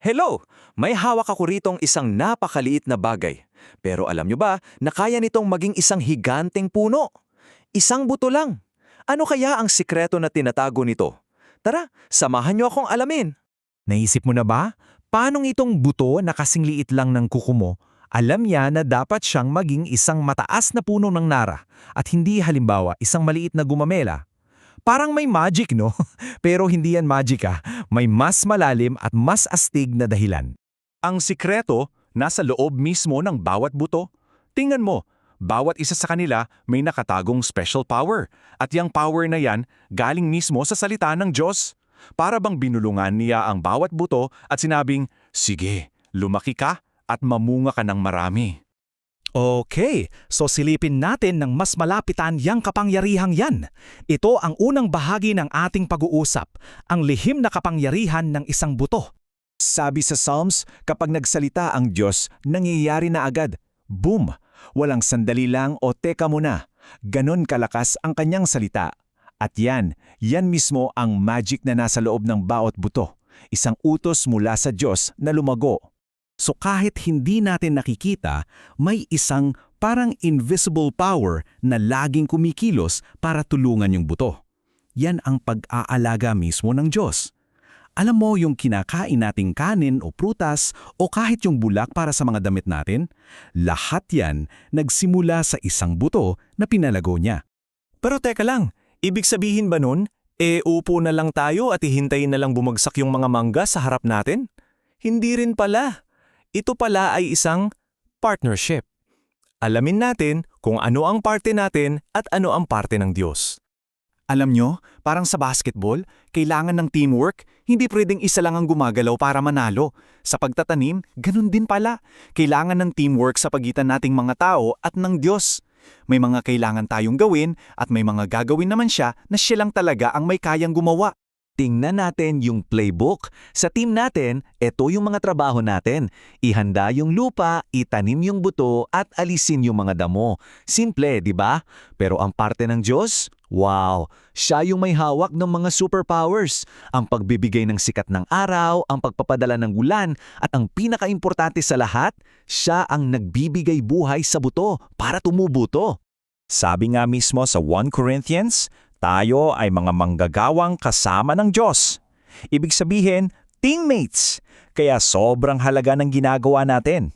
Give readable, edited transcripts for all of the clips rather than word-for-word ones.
Hello! May hawak ako ritong isang napakaliit na bagay. Pero alam nyo ba na kaya nitong maging isang higanteng puno? Isang buto lang. Ano kaya ang sikreto na tinatago nito? Tara, samahan nyo akong alamin. Naisip mo na ba? Paanong itong buto na kasing liit lang ng kuko mo, alam niya na dapat siyang maging isang mataas na puno ng nara at hindi halimbawa isang maliit na gumamela? Parang may magic, no? Pero hindi yan magic ah. May mas malalim at mas astig na dahilan. Ang sikreto nasa loob mismo ng bawat buto. Tingnan mo, bawat isa sa kanila may nakatagong special power. At yung power na yan galing mismo sa salita ng Diyos. Para bang binulungan niya ang bawat buto at sinabing, "Sige, lumaki ka at mamunga ka ng marami." Okay, so silipin natin ng mas malapitan yang kapangyarihang yan. Ito ang unang bahagi ng ating pag-uusap, ang lihim na kapangyarihan ng isang buto. Sabi sa Psalms, kapag nagsalita ang Diyos, nangyayari na agad. Boom! Walang sandali lang o teka muna. Ganon kalakas ang kanyang salita. At yan mismo ang magic na nasa loob ng bawat buto. Isang utos mula sa Diyos na lumago. So kahit hindi natin nakikita, may isang parang invisible power na laging kumikilos para tulungan yung buto. Yan ang pag-aalaga mismo ng Diyos. Alam mo yung kinakain nating kanin o prutas o kahit yung bulak para sa mga damit natin, lahat yan nagsimula sa isang buto na pinalago niya. Pero teka lang, ibig sabihin ba nun, upo na lang tayo at hihintayin na lang bumagsak yung mga mangga sa harap natin? Hindi rin pala. Ito pala ay isang partnership. Alamin natin kung ano ang parte natin at ano ang parte ng Diyos. Alam nyo, parang sa basketball, kailangan ng teamwork. Hindi pwedeng isa lang ang gumagalaw para manalo. Sa pagtatanim, ganun din pala. Kailangan ng teamwork sa pagitan nating mga tao at ng Diyos. May mga kailangan tayong gawin at may mga gagawin naman siya na siya lang talaga ang may kayang gumawa. Tingnan natin yung playbook. Sa team natin, ito yung mga trabaho natin. Ihanda yung lupa, itanim yung buto, at alisin yung mga damo. Simple, di ba? Pero ang parte ng Diyos? Wow! Siya yung may hawak ng mga superpowers. Ang pagbibigay ng sikat ng araw, ang pagpapadala ng ulan, at ang pinakaimportante sa lahat, siya ang nagbibigay buhay sa buto para tumubuto. Sabi nga mismo sa 1 Corinthians, tayo ay mga manggagawang kasama ng Diyos. Ibig sabihin, teammates. Kaya sobrang halaga ng ginagawa natin.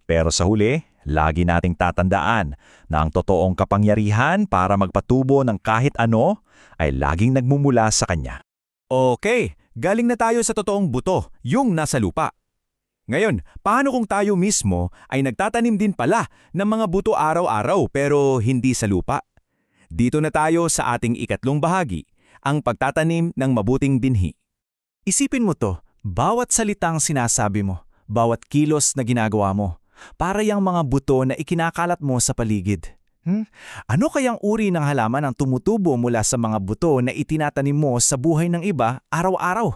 Pero sa huli, lagi nating tatandaan na ang totoong kapangyarihan para magpatubo ng kahit ano ay laging nagmumula sa Kanya. Okay, galing na tayo sa totoong buto, yung nasa lupa. Ngayon, paano kung tayo mismo ay nagtatanim din pala ng mga buto araw-araw pero hindi sa lupa? Dito na tayo sa ating ikatlong bahagi, ang pagtatanim ng mabuting binhi. Isipin mo to, bawat salitang sinasabi mo, bawat kilos na ginagawa mo, para yung mga buto na ikinakalat mo sa paligid. Ano kayang uri ng halaman ang tumutubo mula sa mga buto na itinatanim mo sa buhay ng iba araw-araw?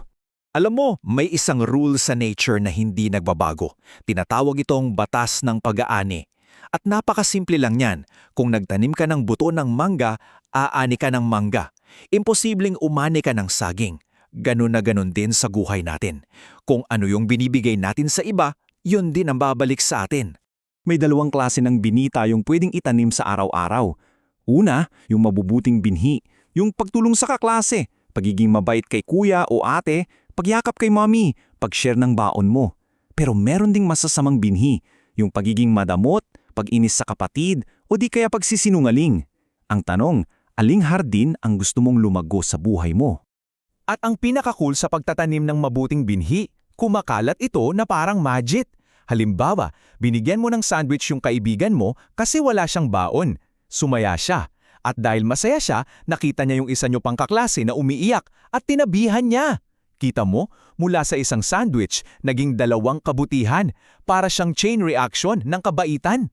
Alam mo, may isang rule sa nature na hindi nagbabago. Tinatawag itong batas ng pag-aani. At napakasimple lang yan. Kung nagtanim ka ng buto ng mangga, aani ka ng mangga. Imposibleng umani ka ng saging. Ganun na ganun din sa buhay natin. Kung ano yung binibigay natin sa iba, yun din ang babalik sa atin. May dalawang klase ng binhi tayong pwedeng itanim sa araw-araw. Una, yung mabubuting binhi. Yung pagtulong sa kaklase, pagiging mabait kay kuya o ate, pagyakap kay mommy, pag-share ng baon mo. Pero meron ding masasamang binhi, yung pagiging madamot, pag-inis sa kapatid, o di kaya pagsisinungaling. Ang tanong, aling hardin ang gusto mong lumago sa buhay mo? At ang pinaka-cool sa pagtatanim ng mabuting binhi, kumakalat ito na parang magic. Halimbawa, binigyan mo ng sandwich yung kaibigan mo kasi wala siyang baon. Sumaya siya. At dahil masaya siya, nakita niya yung isa niyo pang kaklase na umiiyak at tinabihan niya. Kita mo, mula sa isang sandwich, naging dalawang kabutihan para siyang chain reaction ng kabaitan.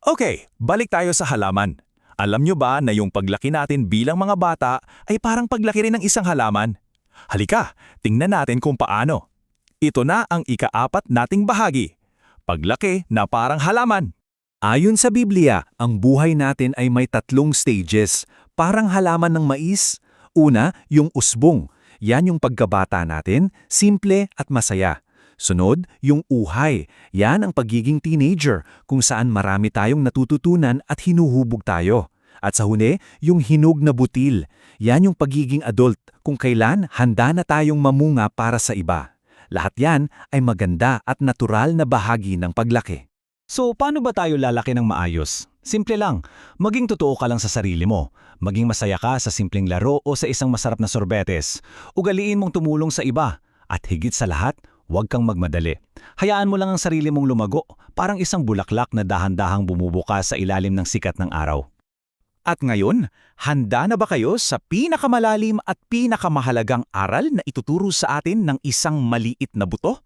Okay, balik tayo sa halaman. Alam nyo ba na yung paglaki natin bilang mga bata ay parang paglaki rin ng isang halaman? Halika, tingnan natin kung paano. Ito na ang ika-4 nating bahagi. Paglaki na parang halaman. Ayon sa Biblia, ang buhay natin ay may 3 stages, parang halaman ng mais. Una, yung usbong. Yan yung pagkabata natin, simple at masaya. Sunod, yung uhay. Yan ang pagiging teenager, kung saan marami tayong natututunan at hinuhubog tayo. At sa huli, yung hinog na butil. Yan yung pagiging adult, kung kailan handa na tayong mamunga para sa iba. Lahat yan ay maganda at natural na bahagi ng paglaki. So, paano ba tayo lalaki ng maayos? Simple lang, maging totoo ka lang sa sarili mo. Maging masaya ka sa simpleng laro o sa isang masarap na sorbetes. Ugaliin mong tumulong sa iba. At higit sa lahat, huwag kang magmadali. Hayaan mo lang ang sarili mong lumago, parang isang bulaklak na dahan-dahang bumubukas sa ilalim ng sikat ng araw. At ngayon, handa na ba kayo sa pinakamalalim at pinakamahalagang aral na ituturo sa atin ng isang maliit na buto?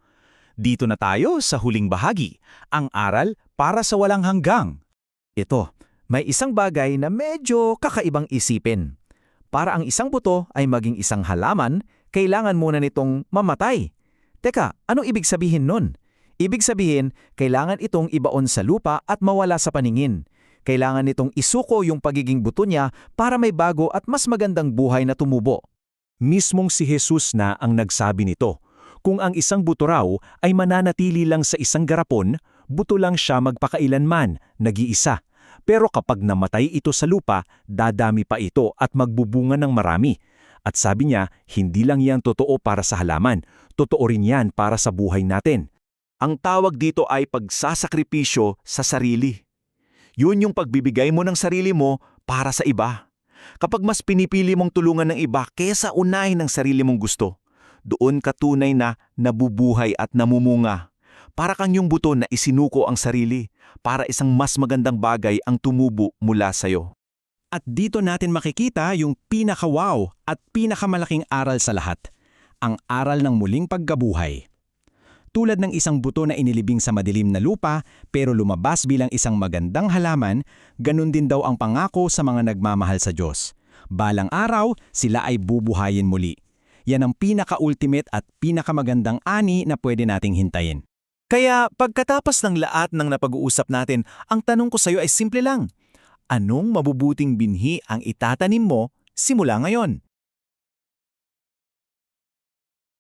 Dito na tayo sa huling bahagi, ang aral para sa walang hanggang. Ito, may isang bagay na medyo kakaibang isipin. Para ang isang buto ay maging isang halaman, kailangan muna nitong mamatay. Teka, anong ibig sabihin nun? Ibig sabihin, kailangan itong ibaon sa lupa at mawala sa paningin. Kailangan nitong isuko yung pagiging buto niya para may bago at mas magandang buhay na tumubo. Mismong si Jesus na ang nagsabi nito. Kung ang isang buto raw ay mananatili lang sa isang garapon, buto lang siya magpakailanman, nag-iisa. Pero kapag namatay ito sa lupa, dadami pa ito at magbubunga ng marami. At sabi niya, hindi lang yan totoo para sa halaman, totoo rin yan para sa buhay natin. Ang tawag dito ay pagsasakripisyo sa sarili. Yun yung pagbibigay mo ng sarili mo para sa iba. Kapag mas pinipili mong tulungan ng iba kesa unahin ng sarili mong gusto, doon ka tunay na nabubuhay at namumunga. Para kang yung buto na isinuko ang sarili, para isang mas magandang bagay ang tumubo mula sa'yo. At dito natin makikita yung pinaka-wow at pinakamalaking aral sa lahat, ang aral ng muling pagkabuhay. Tulad ng isang buto na inilibing sa madilim na lupa pero lumabas bilang isang magandang halaman, ganun din daw ang pangako sa mga nagmamahal sa Diyos. Balang araw, sila ay bubuhayin muli. Yan ang pinaka-ultimate at pinakamagandang ani na pwede nating hintayin. Kaya pagkatapos ng lahat ng napag-uusap natin, ang tanong ko sa iyo ay simple lang. Anong mabubuting binhi ang itatanim mo simula ngayon?